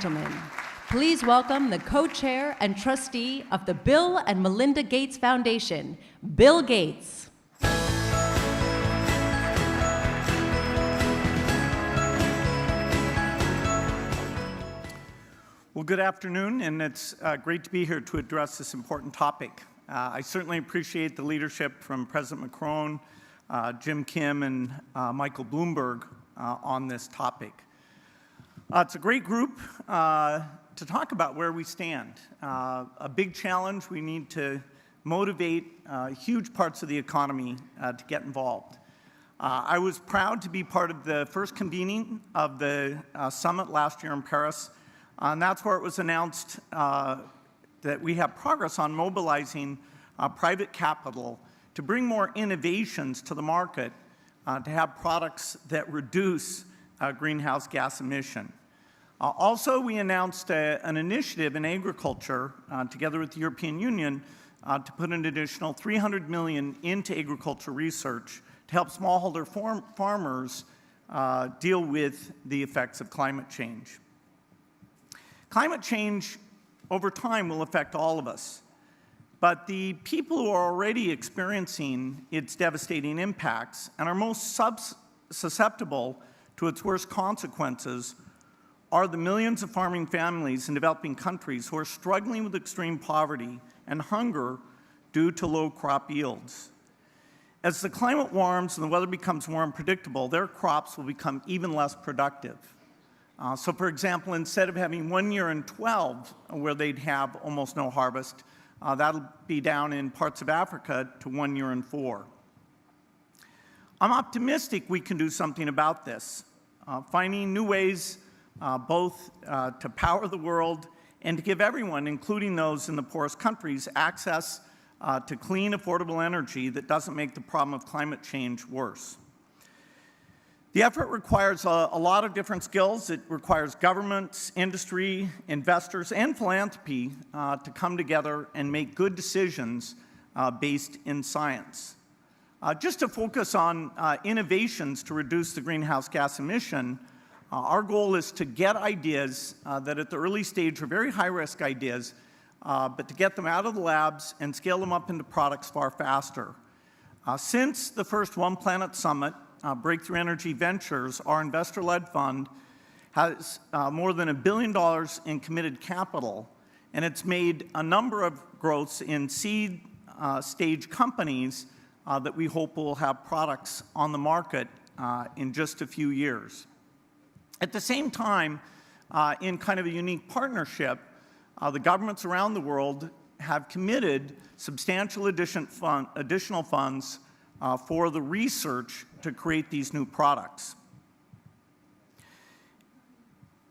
Gentlemen, please welcome the co-chair and trustee of the Bill and Melinda Gates Foundation, Bill Gates. Well, good afternoon, and it's great to be here to address this important topic. I certainly appreciate the leadership from President Macron, Jim Kim, and Michael Bloomberg on this topic. It's a great group to talk about where we stand. A big challenge. We need to motivate huge parts of the economy to get involved. I was proud to be part of the first convening of the summit last year in Paris, and that's where it was announced that we have progress on mobilizing private capital to bring more innovations to the market to have products that reduce greenhouse gas emission. Also, we announced an initiative in agriculture together with the European Union to put an additional $300 million into agriculture research to help smallholder farmers deal with the effects of climate change. Climate change over time will affect all of us, but the people who are already experiencing its devastating impacts and are most susceptible to its worst consequences are the millions of farming families in developing countries who are struggling with extreme poverty and hunger due to low crop yields. As the climate warms and the weather becomes more unpredictable, their crops will become even less productive. So for example, instead of having 1 year in 12 where they'd have almost no harvest, that'll be down in parts of Africa to 1 year in 4. I'm optimistic we can do something about this, finding new ways both to power the world and to give everyone, including those in the poorest countries, access to clean, affordable energy that doesn't make the problem of climate change worse. The effort requires a lot of different skills. It requires governments, industry, investors, and philanthropy to come together and make good decisions based in science. Just to focus on innovations to reduce the greenhouse gas emission, our goal is to get ideas that at the early stage are very high-risk ideas, but to get them out of the labs and scale them up into products far faster. Since the first One Planet Summit, Breakthrough Energy Ventures, our investor-led fund, has more than $1 billion in committed capital, and it's made a number of growths in seed stage companies that we hope will have products on the market in just a few years. At the same time, in kind of a unique partnership, the governments around the world have committed substantial additional funds for the research to create these new products.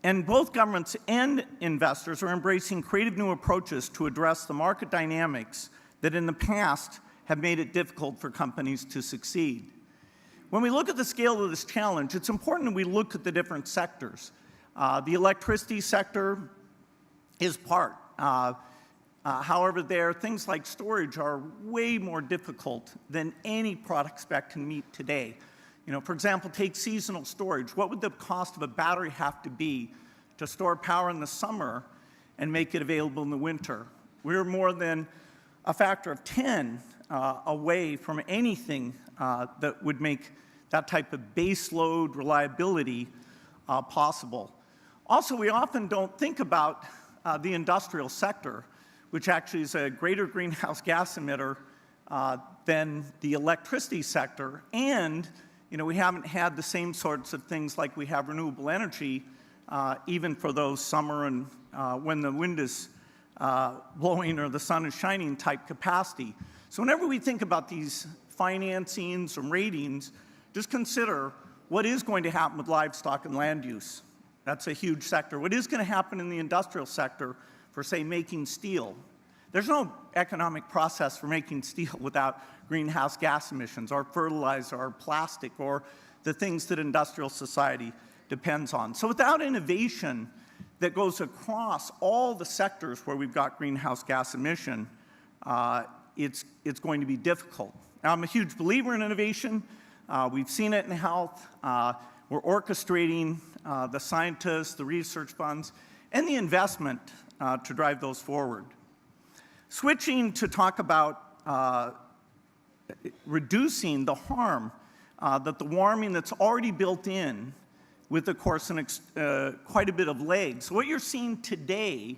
And both governments and investors are embracing creative new approaches to address the market dynamics that in the past have made it difficult for companies to succeed. When we look at the scale of this challenge, it's important that we look at the different sectors. The electricity sector is part. However, things like storage are way more difficult than any product spec can meet today. You know, for example, take seasonal storage. What would the cost of a battery have to be to store power in the summer and make it available in the winter? We're more than a factor of 10 away from anything that would make that type of base load reliability possible. Also, we often don't think about the industrial sector, which actually is a greater greenhouse gas emitter than the electricity sector. And we haven't had the same sorts of things like we have renewable energy, even for those summer and when the wind is blowing or the sun is shining type capacity. So whenever we think about these financings or ratings, just consider what is going to happen with livestock and land use. That's a huge sector. What is going to happen in the industrial sector for, say, making steel? There's no economic process for making steel without greenhouse gas emissions, or fertilizer, or plastic, or the things that industrial society depends on. So without innovation that goes across all the sectors where we've got greenhouse gas emission, it's going to be difficult. Now, I'm a huge believer in innovation. We've seen it in health. We're orchestrating the scientists, the research funds, and the investment to drive those forward. Switching to talk about reducing the harm that the warming that's already built in with, of course, quite a bit of lag. So what you're seeing today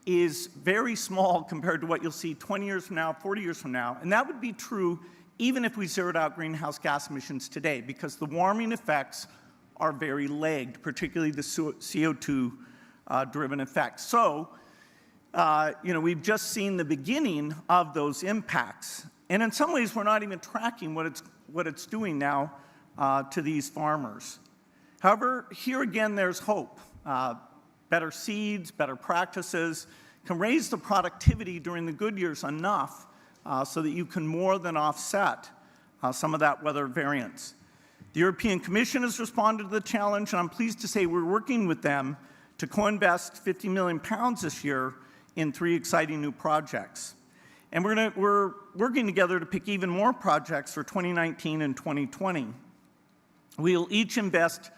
is very small compared to what you'll see 20 years from now, 40 years from now. And that would be true even if we zeroed out greenhouse gas emissions today, because the warming effects are very lagged, particularly the CO2-driven effects. So, we've just seen the beginning of those impacts. And in some ways, we're not even tracking what it's doing now to these farmers. However, here again, there's hope. Better seeds, better practices can raise the productivity during the good years enough so that you can more than offset some of that weather variance. The European Commission has responded to the challenge, and I'm pleased to say we're working with them to co-invest £50 million this year in 3 exciting new projects. And we're working together to pick even more projects for 2019 and 2020. We'll each invest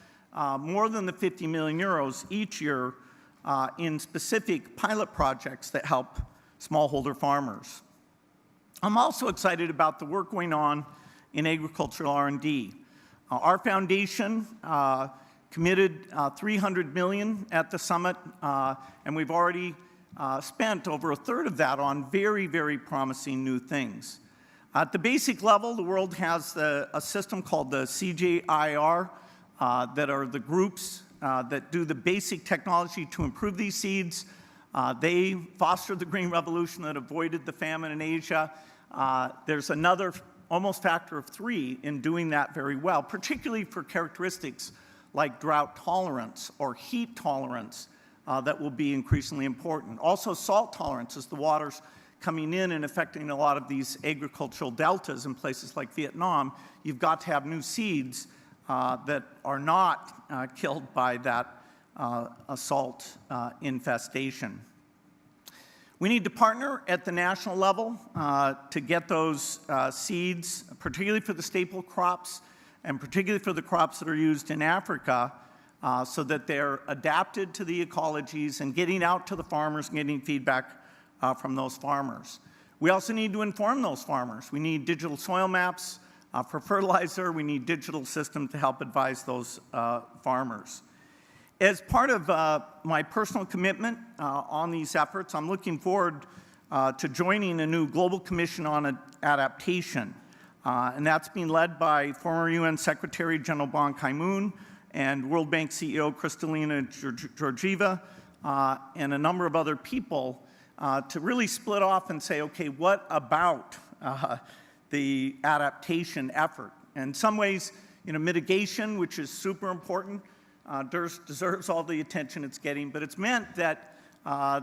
more than the 50 million euros each year in specific pilot projects that help smallholder farmers. I'm also excited about the work going on in agricultural R&D. Our foundation committed $300 million at the summit, and we've already spent over a third of that on very, very promising new things. At the basic level, the world has a system called the CGIAR that are the groups that do the basic technology to improve these seeds. They fostered the Green Revolution that avoided the famine in Asia. There's another almost factor of 3 in doing that very well, particularly for characteristics like drought tolerance or heat tolerance that will be increasingly important. Also salt tolerance, as the water's coming in and affecting a lot of these agricultural deltas in places like Vietnam. You've got to have new seeds that are not killed by that salt infestation. We need to partner at the national level to get those seeds, particularly for the staple crops, and particularly for the crops that are used in Africa, so that they're adapted to the ecologies and getting out to the farmers and getting feedback from those farmers. We also need to inform those farmers. We need digital soil maps for fertilizer. We need digital systems to help advise those farmers. As part of my personal commitment on these efforts, I'm looking forward to joining a new global commission on adaptation. And that's being led by former UN Secretary General Ban Ki-moon and World Bank CEO Kristalina Georgieva and a number of other people to really split off and say, okay, what about the adaptation effort? And in some ways, mitigation, which is super important, deserves all the attention it's getting, but it's meant that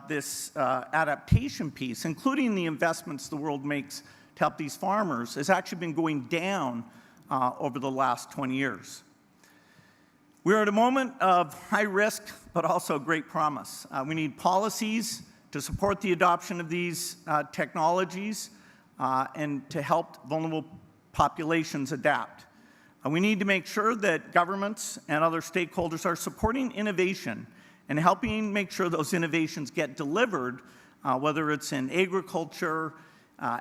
this adaptation piece, including the investments the world makes to help these farmers, has actually been going down over the last 20 years. We're at a moment of high risk, but also great promise. We need policies to support the adoption of these technologies and to help vulnerable populations adapt. We need to make sure that governments and other stakeholders are supporting innovation and helping make sure those innovations get delivered, whether it's in agriculture,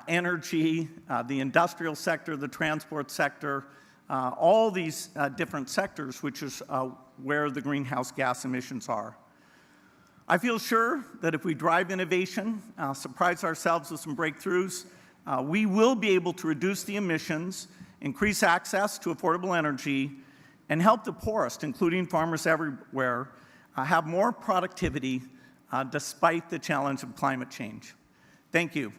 energy, the industrial sector, the transport sector, all these different sectors, which is where the greenhouse gas emissions are. I feel sure that if we drive innovation, surprise ourselves with some breakthroughs, we will be able to reduce the emissions, increase access to affordable energy, and help the poorest, including farmers everywhere, have more productivity despite the challenge of climate change. Thank you.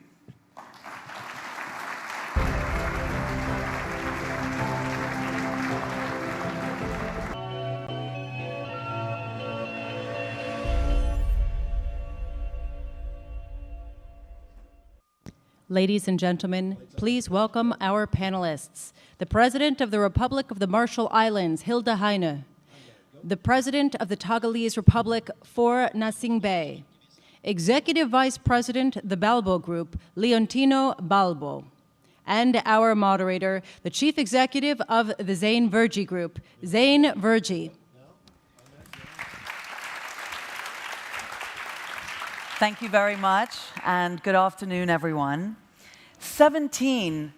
Ladies and gentlemen, please welcome our panelists. The President of the Republic of the Marshall Islands, Hilda Heine. The President of the Togolese Republic, Faure Gnassingbé. Executive Vice President, the Balbo Group, Leontino Balbo. And our moderator, the Chief Executive of the Zain Verjee Group, Zain Verjee. Thank you very much, and good afternoon, everyone. 17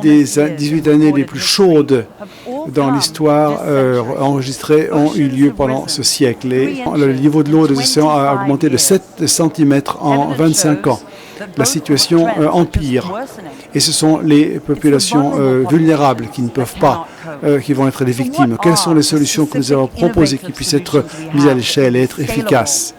des 18 années les plus chaudes dans l'histoire enregistrées ont eu lieu pendant ce siècle. Et le niveau de l'eau des océans a augmenté de 7 cm en 25 ans. La situation empire. Et ce sont les populations vulnérables qui ne peuvent pas, qui vont être les victimes. Quelles sont les solutions que nous avons proposées qui puissent être mises à l'échelle et être efficaces?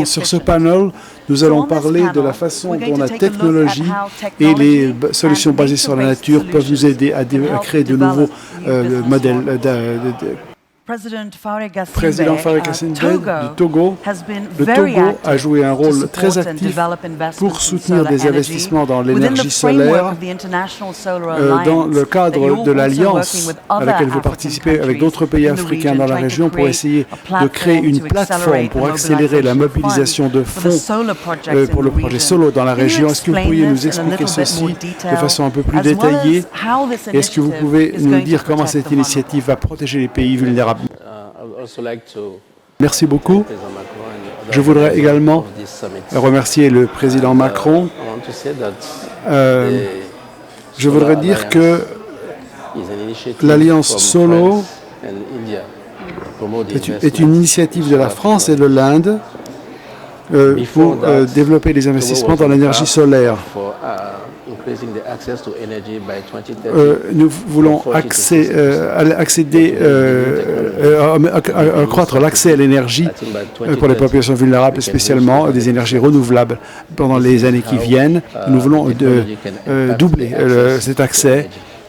Sur ce panel, nous allons parler de la façon dont la technologie et les solutions basées sur la nature peuvent nous aider à créer de nouveaux modèles. Président Faure Gnassingbé du Togo, le Togo a joué un rôle très actif pour soutenir des investissements dans l'énergie solaire dans le cadre de l'alliance à laquelle veut participer avec d'autres pays africains dans la région pour essayer de créer une plateforme pour accélérer la mobilisation de fonds pour le projet Solo dans la région. Est-ce que vous pourriez nous expliquer ceci de façon un peu plus détaillée? Est-ce que vous pouvez nous dire comment cette initiative va protéger les pays vulnérables? Merci beaucoup. Je voudrais également remercier le président Macron. Je voudrais dire que l'Alliance Solo est une initiative de la France et de l'Inde pour développer les investissements dans l'énergie solaire. Nous voulons accroître l'accès à l'énergie pour les populations vulnérables, spécialement des énergies renouvelables pendant les années qui viennent. Nous voulons doubler cet accès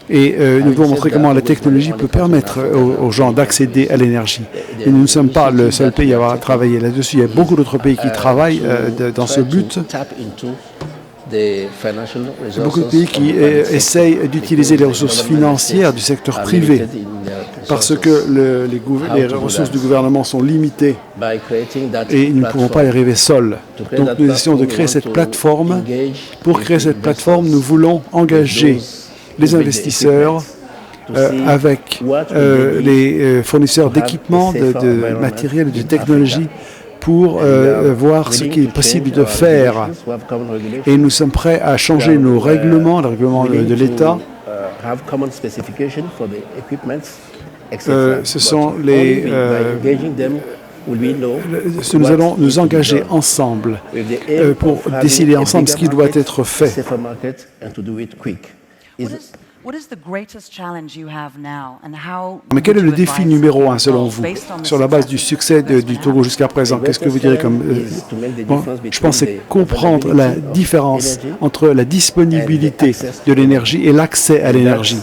et nous voulons montrer comment la technologie peut permettre aux gens d'accéder à l'énergie. Et nous ne sommes pas le seul pays à avoir travaillé là-dessus. Il y a beaucoup d'autres pays qui travaillent dans ce but. Beaucoup de pays qui essayent d'utiliser les ressources financières du secteur privé parce que les ressources du gouvernement sont limitées et nous ne pouvons pas y arriver seuls. Donc nous essayons de créer cette plateforme. Pour créer cette plateforme, nous voulons engager les investisseurs avec les fournisseurs d'équipements, de matériel et de technologie pour voir ce qui est possible de faire. Et nous sommes prêts à changer nos règlements, le règlement de l'État. Ce sont les... nous allons nous engager ensemble pour décider ensemble ce qui doit être fait. Mais quel est le défi numéro 1 selon vous, sur la base du succès du Togo jusqu'à présent? Qu'est-ce que vous direz comme... je pense que c'est comprendre la différence entre la disponibilité de l'énergie et l'accès à l'énergie.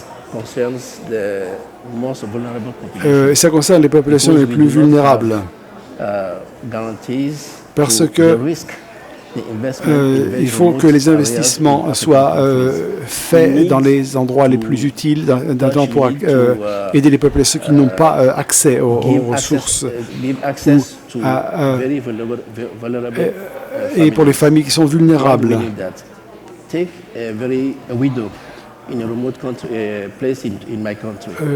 Ça concerne les populations les plus vulnérables. Parce que il faut que les investissements soient faits dans les endroits les plus utiles pour aider les populations qui n'ont pas accès aux ressources. Et pour les familles qui sont vulnérables.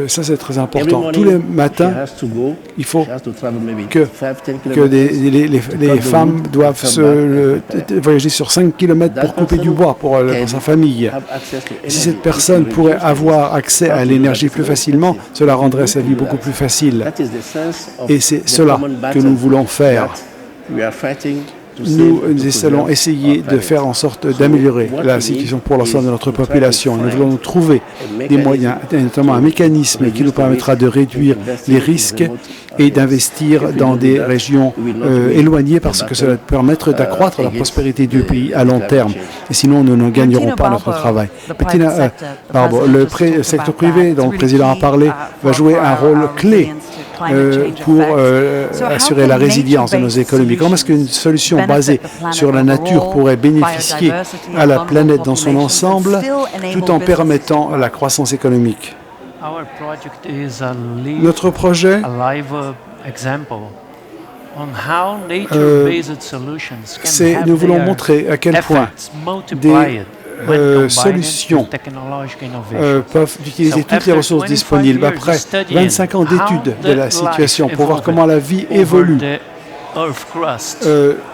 Ça, c'est très important. Tous les matins, il faut que les femmes doivent voyager sur 5 km pour couper du bois pour sa famille. Si cette personne pourrait avoir accès à l'énergie plus facilement, cela rendrait sa vie beaucoup plus facile. Et c'est cela que nous voulons faire. Nous allons essayer de faire en sorte d'améliorer la situation pour l'ensemble de notre population. Nous voulons trouver des moyens, notamment un mécanisme qui nous permettra de réduire les risques et d'investir dans des régions éloignées parce que cela permettra d'accroître la prospérité du pays à long terme. Et sinon, nous ne gagnerons pas notre travail. Bettina Barbo, le secteur privé dont le président a parlé va jouer un rôle clé pour assurer la résilience de nos économies. Comment est-ce qu'une solution basée sur la nature pourrait bénéficier à la planète dans son ensemble tout en permettant la croissance économique? Notre projet nous voulons montrer à quel point des solutions peuvent utiliser toutes les ressources disponibles après 25 ans d'études de la situation pour voir comment la vie évolue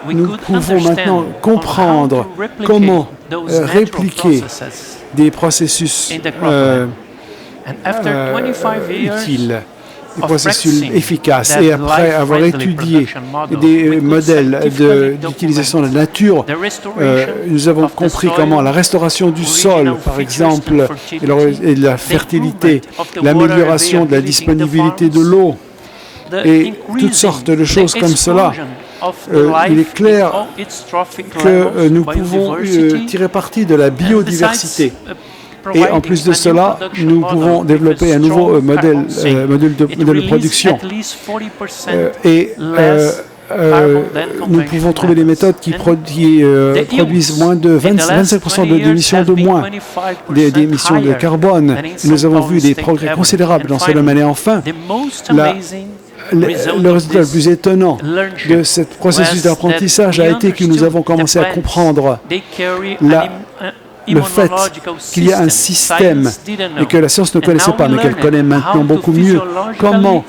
nous pouvons maintenant comprendre comment répliquer des processus utiles, des processus efficaces. Et après avoir étudié des modèles d'utilisation de la nature, nous avons compris comment la restauration du sol, par exemple, et de la fertilité, l'amélioration de la disponibilité de l'eau, et toutes sortes de choses comme cela. Il est clair que nous pouvons tirer parti de la biodiversité. Et en plus de cela, nous pouvons développer un nouveau modèle de production. Nous pouvons trouver des méthodes qui produisent moins de 25% d'émissions de moins, d'émissions de carbone. Nous avons vu des progrès considérables dans ce domaine. Et enfin, le résultat le plus étonnant de ce processus d'apprentissage a été que nous avons commencé à comprendre le fait qu'il y a un système et que la science ne connaissait pas, mais qu'elle connaît maintenant beaucoup mieux, comment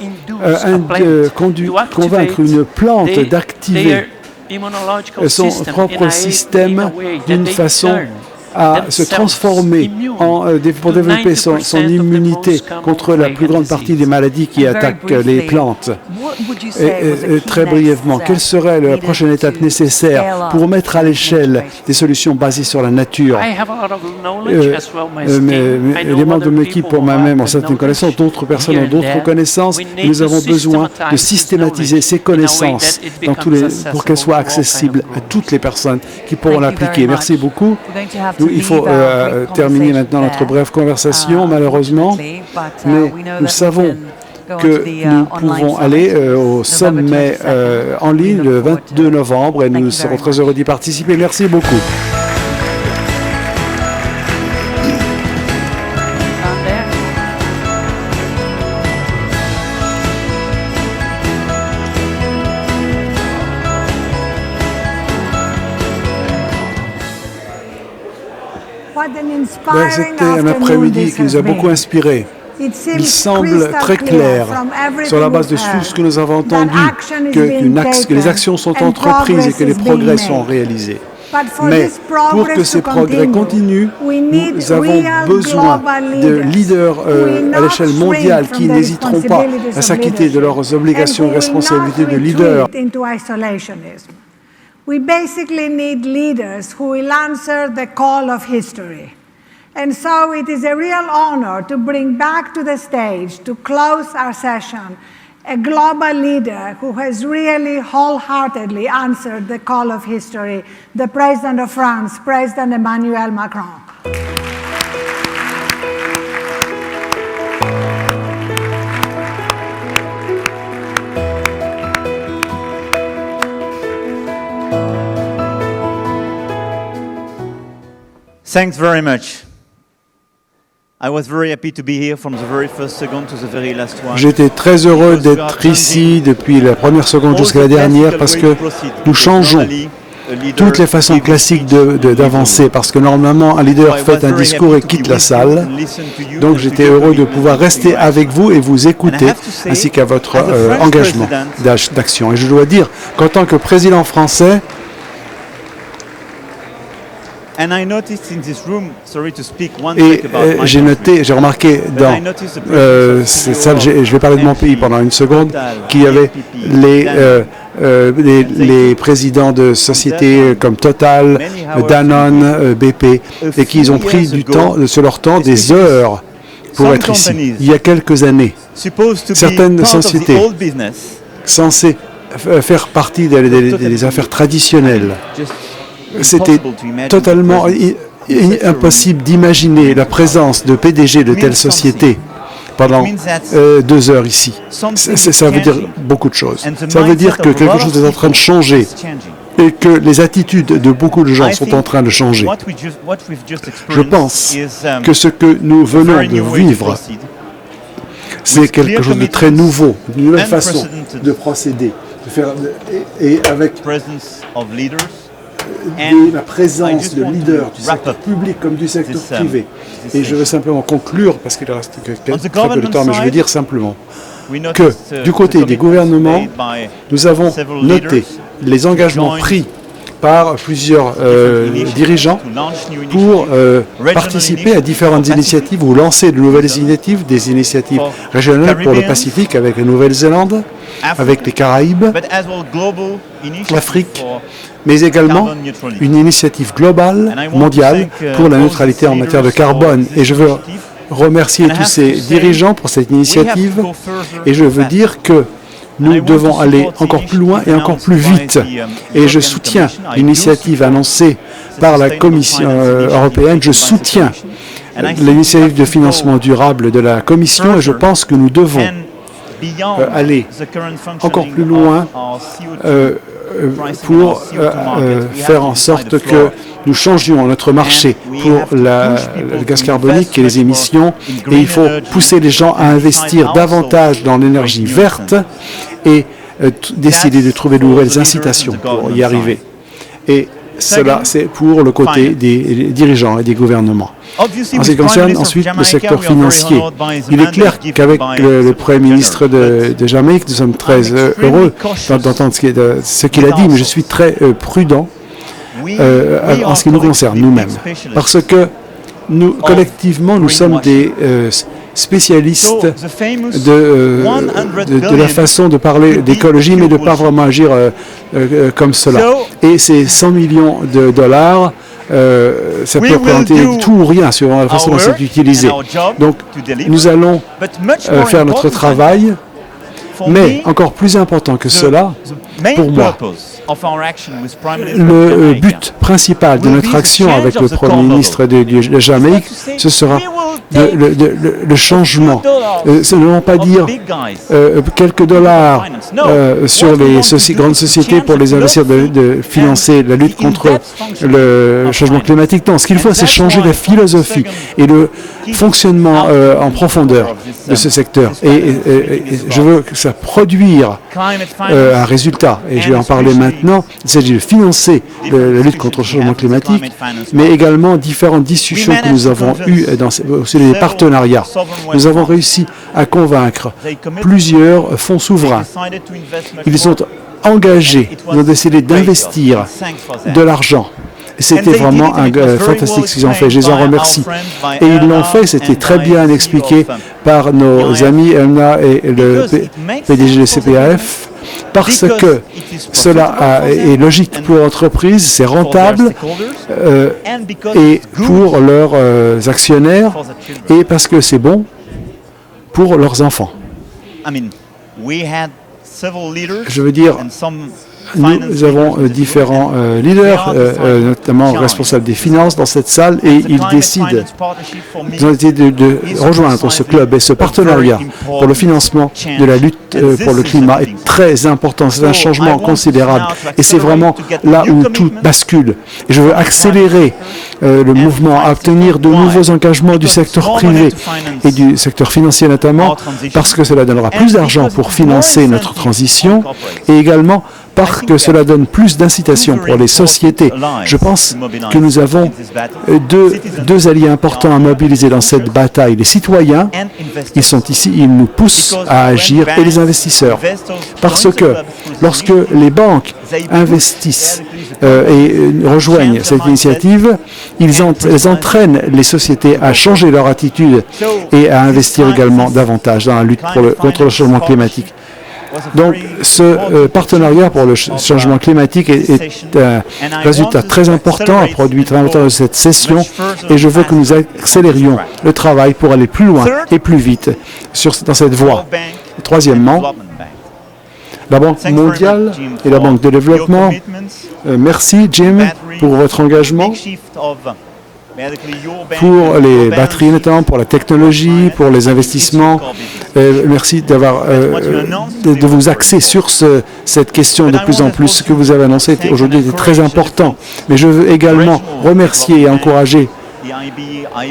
convaincre une plante d'activer son propre système d'une façon à se transformer pour développer son immunité contre la plus grande partie des maladies qui attaquent les plantes. Et très brièvement, quelle serait la prochaine étape nécessaire pour mettre à l'échelle des solutions basées sur la nature? Les membres de mon équipe, pour moi-même, ont certaines connaissances, d'autres personnes ont d'autres connaissances. Et nous avons besoin de systématiser ces connaissances pour qu'elles soient accessibles à toutes les personnes qui pourront l'appliquer. Merci beaucoup. Il faut terminer maintenant notre brève conversation, malheureusement, mais nous savons que nous pouvons aller au sommet en ligne le 22 novembre et nous serons très heureux d'y participer. Merci beaucoup. C'était un après-midi qui nous a beaucoup inspirés. Il semble très clair, sur la base de tout ce que nous avons entendu, que les actions sont entreprises et que les progrès sont réalisés. Mais pour que ces progrès continuent, nous avons besoin de leaders à l'échelle mondiale qui n'hésiteront pas à s'acquitter de leurs obligations et responsabilités de leaders. We basically need leaders who will answer the call of history. And so it is a real honor to bring back to the stage, to close our session, a global leader who has really wholeheartedly answered the call of history, the President of France, President Emmanuel Macron. Thanks very much. I was very happy to be here from the very first second to the very last one. J'étais très heureux d'être ici depuis la première seconde jusqu'à la dernière parce que nous changeons toutes les façons classiques d'avancer parce que normalement un leader fait un discours et quitte la salle. Donc j'étais heureux de pouvoir rester avec vous et vous écouter ainsi qu'à votre engagement d'action. Et je dois dire qu'en tant que président français, et j'ai remarqué dans cette salle, je vais parler de mon pays pendant une seconde, qu'il y avait les présidents de sociétés comme Total, Danone, BP, et qu'ils ont pris sur leur temps des heures pour être ici. Il y a quelques années, certaines sociétés censées faire partie des affaires traditionnelles, c'était totalement impossible d'imaginer la présence de PDG de telles sociétés pendant 2 heures ici. Ça veut dire beaucoup de choses. Ça veut dire que quelque chose est en train de changer et que les attitudes de beaucoup de gens sont en train de changer. Je pense que ce que nous venons de vivre, c'est quelque chose de très nouveau, une nouvelle façon de procéder, et avec la présence de leaders du secteur public comme du secteur privé. Et je veux simplement conclure, parce qu'il reste très peu de temps, mais je veux dire simplement que du côté des gouvernements, nous avons noté les engagements pris par plusieurs dirigeants pour participer à différentes initiatives ou lancer de nouvelles initiatives, des initiatives régionales pour le Pacifique avec la Nouvelle-Zélande, avec les Caraïbes, l'Afrique, mais également une initiative globale, mondiale, pour la neutralité en matière de carbone. Et je veux remercier tous ces dirigeants pour cette initiative et je veux dire que nous devons aller encore plus loin et encore plus vite. Et je soutiens l'initiative annoncée par la Commission européenne. Je soutiens l'initiative de financement durable de la Commission et je pense que nous devons aller encore plus loin pour faire en sorte que nous changions notre marché pour le gaz carbonique et les émissions. Et il faut pousser les gens à investir davantage dans l'énergie verte et décider de trouver de nouvelles incitations pour y arriver. Et cela, c'est pour le côté des dirigeants et des gouvernements. En ce qui concerne ensuite le secteur financier, il est clair qu'avec le Premier ministre de Jamaïque, nous sommes très heureux d'entendre ce qu'il a dit, mais je suis très prudent en ce qui nous concerne nous-mêmes. Parce que nous, collectivement, nous sommes des spécialistes de la façon de parler d'écologie, mais de ne pas vraiment agir comme cela. Et ces 100 millions de dollars, ça peut représenter tout ou rien sur la façon dont c'est utilisé. Donc, nous allons faire notre travail, mais encore plus important que cela, pour moi, le but principal de notre action avec le Premier ministre de Jamaïque, ce sera le changement. Ce ne vont pas dire quelques dollars sur les grandes sociétés pour les investir de financer la lutte contre le changement climatique. Non, ce qu'il faut, c'est changer la philosophie et le fonctionnement en profondeur de ce secteur. Et je veux que ça produise un résultat. Et je vais en parler maintenant. Il s'agit de financer la lutte contre le changement climatique, mais également différentes discussions que nous avons eues sur les partenariats. Nous avons réussi à convaincre plusieurs fonds souverains. Ils sont engagés, ils ont décidé d'investir de l'argent. C'était vraiment fantastique ce qu'ils ont fait. Je les en remercie. Et ils l'ont fait, c'était très bien expliqué par nos amis Elna et le PDG de CPAF, parce que cela est logique pour l'entreprise, c'est rentable, et pour leurs actionnaires, et parce que c'est bon pour leurs enfants. Je veux dire, nous avons différents leaders, notamment responsables des finances dans cette salle, et ils décident, ils ont été de rejoindre ce club et ce partenariat pour le financement de la lutte pour le climat est très important. C'est un changement considérable et c'est vraiment là où tout bascule. Et je veux accélérer le mouvement à obtenir de nouveaux engagements du secteur privé et du secteur financier notamment, parce que cela donnera plus d'argent pour financer notre transition et également parce que cela donne plus d'incitation pour les sociétés. Je pense que nous avons deux alliés importants à mobiliser dans cette bataille. Les citoyens, ils sont ici, ils nous poussent à agir, et les investisseurs. Parce que lorsque les banques investissent et rejoignent cette initiative, elles entraînent les sociétés à changer leur attitude et à investir également davantage dans la lutte contre le changement climatique. Donc, ce partenariat pour le changement climatique est un résultat très important, a produit très important de cette session, et je veux que nous accélérions le travail pour aller plus loin et plus vite dans cette voie. Troisièmement, la Banque mondiale et la Banque de développement. Merci, Jim, pour votre engagement. Pour les batteries notamment, pour la technologie, pour les investissements. Merci de vous axer sur cette question de plus en plus. Ce que vous avez annoncé aujourd'hui était très important. Mais je veux également remercier et encourager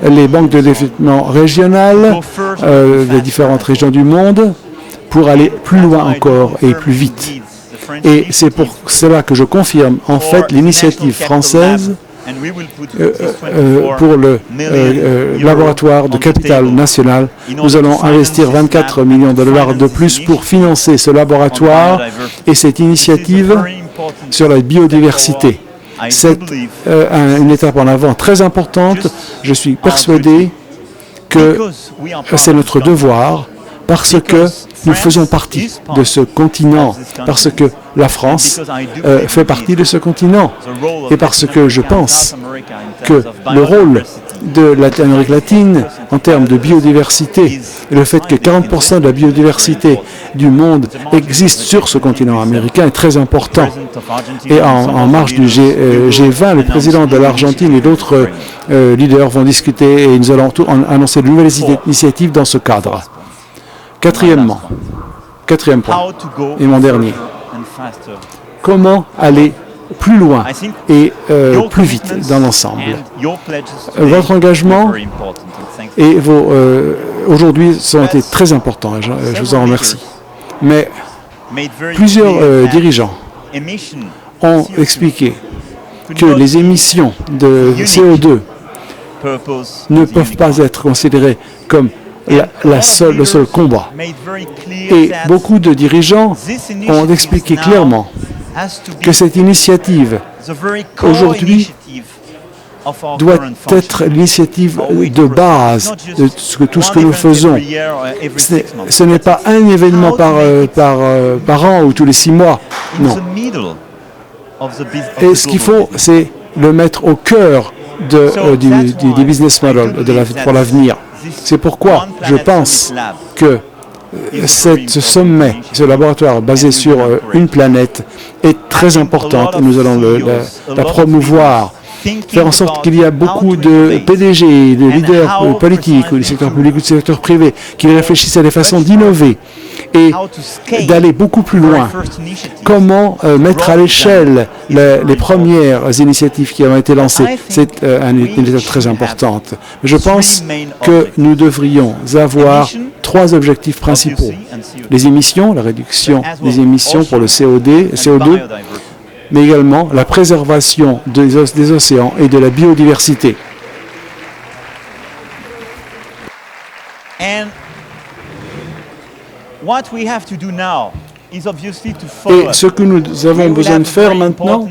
les banques de développement régionales des différentes régions du monde pour aller plus loin encore et plus vite. Et c'est pour cela que je confirme en fait l'initiative française pour le laboratoire de capital national. Nous allons investir 24 millions de dollars de plus pour financer ce laboratoire et cette initiative sur la biodiversité. C'est une étape en avant très importante. Je suis persuadé que c'est notre devoir parce que nous faisons partie de ce continent, parce que la France fait partie de ce continent et parce que je pense que le rôle de l'Amérique latine en termes de biodiversité et le fait que 40% de la biodiversité du monde existe sur ce continent américain est très important. Et en marge du G20, le président de l'Argentine et d'autres leaders vont discuter et nous allons annoncer de nouvelles initiatives dans ce cadre. Quatrième point, et mon dernier, comment aller plus loin et plus vite dans l'ensemble. Votre engagement et vos aujourd'hui ont été très importants, je vous en remercie. Mais plusieurs dirigeants ont expliqué que les émissions de CO2 ne peuvent pas être considérées comme le seul combat. Et beaucoup de dirigeants ont expliqué clairement que cette initiative, aujourd'hui, doit être l'initiative de base de tout ce que nous faisons. Ce n'est pas un événement par an ou tous les 6 mois, non. Et ce qu'il faut, c'est le mettre au cœur du business model pour l'avenir. C'est pourquoi je pense que ce sommet, ce laboratoire basé sur une planète est très important et nous allons la promouvoir, faire en sorte qu'il y a beaucoup de PDG, de leaders politiques, ou du secteur public ou du secteur privé, qui réfléchissent à des façons d'innover et d'aller beaucoup plus loin. Comment mettre à l'échelle les premières initiatives qui ont été lancées. C'est une étape très importante. Je pense que nous devrions avoir 3 objectifs principaux. Les émissions, la réduction des émissions pour le CO2, mais également la préservation des océans et de la biodiversité. Et ce que nous avons besoin de faire maintenant,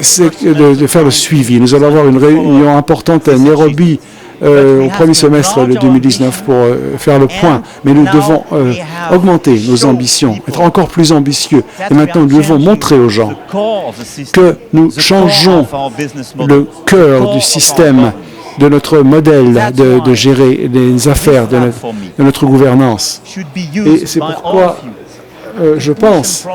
c'est de faire le suivi. Nous allons avoir une réunion importante à Nairobi au premier semestre de 2019 pour faire le point. Mais nous devons augmenter nos ambitions, être encore plus ambitieux. Et maintenant, nous devons montrer aux gens que nous changeons le cœur du système, de notre modèle de gérer les affaires, de notre gouvernance. Et c'est pourquoi je pense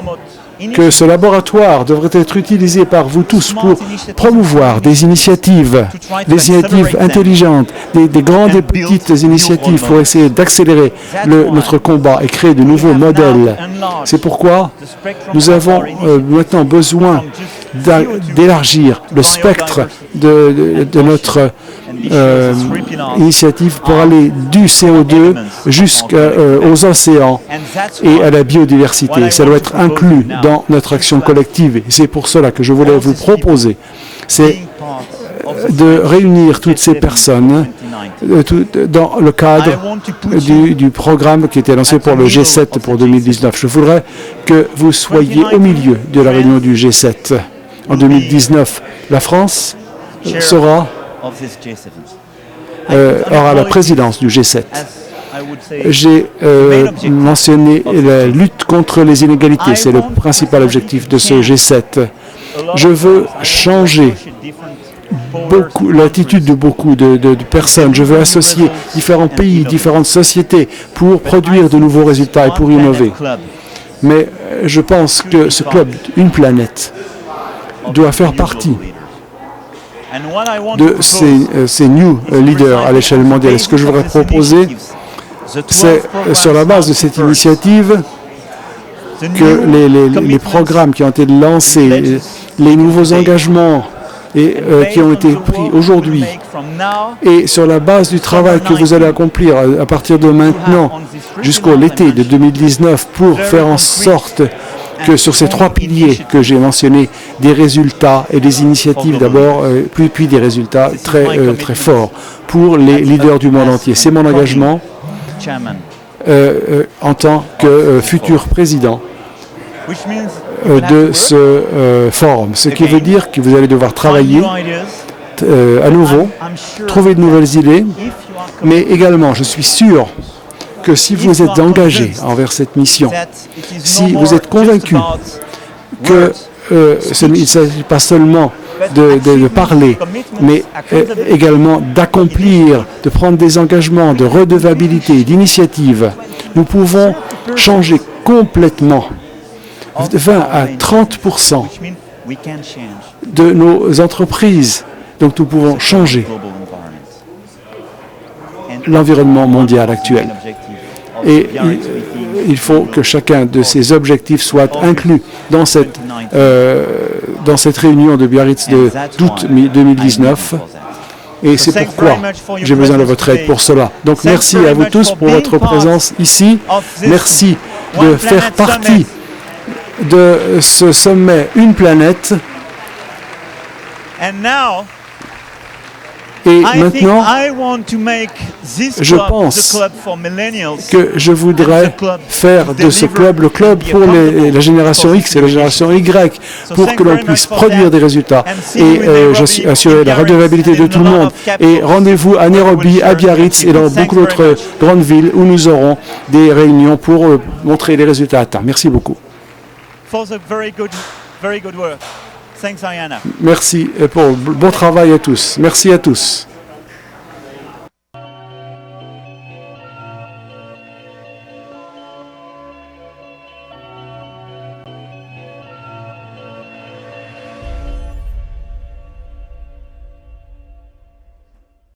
que ce laboratoire devrait être utilisé par vous tous pour promouvoir des initiatives intelligentes, des grandes et petites initiatives pour essayer d'accélérer notre combat et créer de nouveaux modèles. C'est pourquoi nous avons maintenant besoin d'élargir le spectre de notre initiative pour aller du CO2 jusqu'aux océans et à la biodiversité. Ça doit être inclus dans notre action collective. Et c'est pour cela que je voulais vous proposer, c'est de réunir toutes ces personnes dans le cadre du programme qui était lancé pour le G7 pour 2019. Je voudrais que vous soyez au milieu de la réunion du G7. En 2019, la France aura la présidence du G7. J'ai mentionné la lutte contre les inégalités. C'est le principal objectif de ce G7. Je veux changer l'attitude de beaucoup de personnes. Je veux associer différents pays, différentes sociétés pour produire de nouveaux résultats et pour innover. Mais je pense que ce club, une planète, doit faire partie de ces new leaders à l'échelle mondiale. Ce que je voudrais proposer, c'est sur la base de cette initiative que les programmes qui ont été lancés, les nouveaux engagements qui ont été pris aujourd'hui, et sur la base du travail que vous allez accomplir à partir de maintenant jusqu'au l'été de 2019 pour faire en sorte que sur ces trois piliers que j'ai mentionnés, des résultats et des initiatives d'abord, puis des résultats très forts pour les leaders du monde entier. C'est mon engagement en tant que futur président de ce forum, ce qui veut dire que vous allez devoir travailler à nouveau, trouver de nouvelles idées, mais également, je suis sûr que si vous êtes engagé envers cette mission, si vous êtes convaincu que il ne s'agit pas seulement de parler, mais également d'accomplir, de prendre des engagements de redevabilité, d'initiative, nous pouvons changer complètement, de 20 à 30% de nos entreprises. Donc nous pouvons changer l'environnement mondial actuel. Et il faut que chacun de ces objectifs soit inclus dans cette réunion de Biarritz d'août 2019. Et c'est pourquoi j'ai besoin de votre aide pour cela. Donc merci à vous tous pour votre présence ici. Merci de faire partie de ce sommet Une planète. Et maintenant, je pense que je voudrais faire de ce club le club pour la génération X et la génération Y, pour que l'on puisse produire des résultats et assurer la redevabilité de tout le monde. Et rendez-vous à Nairobi, à Biarritz et dans beaucoup d'autres grandes villes où nous aurons des réunions pour montrer les résultats atteints. Merci beaucoup. Merci pour le bon travail à tous. Merci à tous.